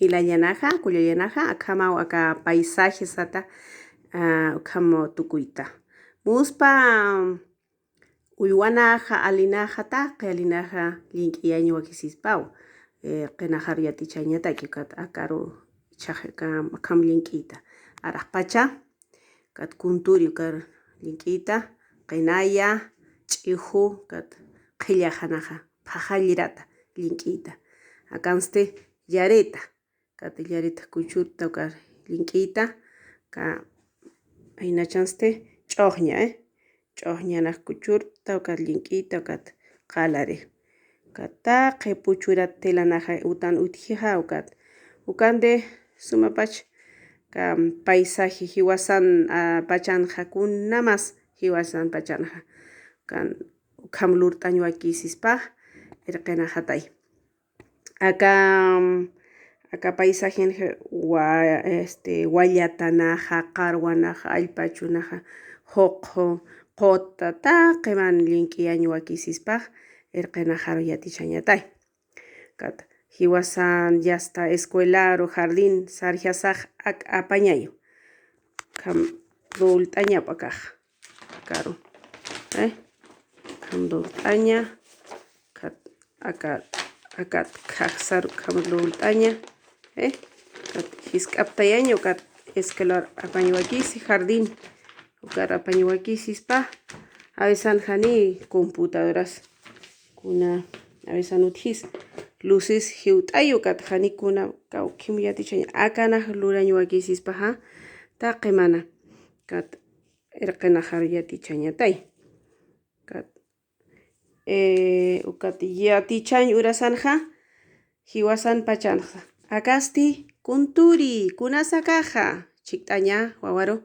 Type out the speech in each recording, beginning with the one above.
hilayanaja kullallanaja akama waka paisaje sata kamo tukuita muspa uywanaja alinajata qelinaja link'iyaña wakisispaw qinajar yatichañataki kat akaru kam link'ita araq pacha kat kunturi kar link'ita qinaya ch'iju kat qillajanaja phajallirata link'ita akanste yareta kat yareta kuchurta kar link'ita ka hinachanste ch'oqña ch'oqñanaj kuchurta kat link'ita kat qalare kataqi puchurat telanaja utan utjija ukande sumapach kam paisaje hiwasan pachanja kunamas hiwasan pachanja kan kam lurt'añ wakisispaj irqinajatay aka paisaje wallatanaja qarwanaja allpachunaja huqu qota taqiman link'iyañ wakisispaj irqinajar yatichañatay kat hiwasan yasta escuelaro jardín sarjasaj apañayo kam lult'aña p'akaj karu kam lult'aña kat akat kajsar kam lult'aña kat hisk'aptayaño kat escolar apaña wakisi jardín ukar apaña wakisispaj abesan jani computadoras kuna abesan utjis luces hiwt'ayu kat janikuna kawqhim yatichaña akanaj lurañ wakisispaja taqi mana kat irqinajar yatichañatay kat ukat yatichañ urasanja hiwasan pachanja akasti kunturi kunasa kaja chiqt'aña wawaro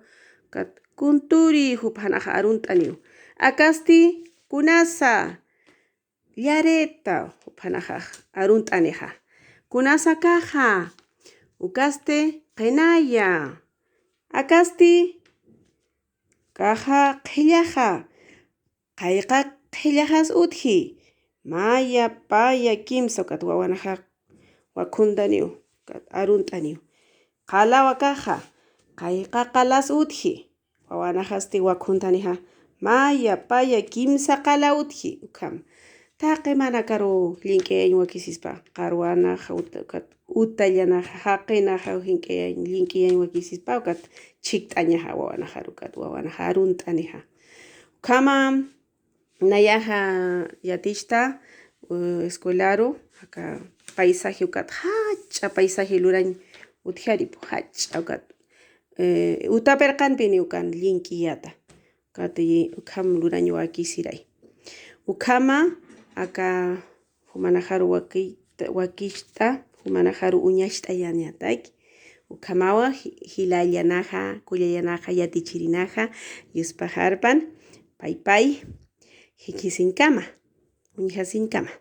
kat kunturi huphanaja arunt'aniw akasti kunasa yareta huphanaja arunt'anija kunasa kaja ukaste qinaya akasti kaja qhillaja qayqa qhillajas utji maya paya kimsa kat wawanaja wakhuntañiw kat arunt'aniw qalawa kaja qayqa qalas utji wawanajasti wakhuntanija maya paya kimsa qala utji ukam taqi mana karu link'iyañ wakisispa qarwanaja utallanaja haqinaja link'iyañ wakisispa kat chiqt'añaja wawanajaru kat wawanaja arunt'anija ukama nayaja yatishta escuelaro aka paisaje ukat hach'a paisaje lurañ utjaripu hach'a ukat utaperqanpini ukan link'iyata kat ukam lurañ wakisiray ukama aka humanajaru wakishta humanajaru uñasht'allañataki ukamawa hilayanaja kullallanaja yatichirinaja yuspa harpan paypay hiqhisinkama uñhasinkama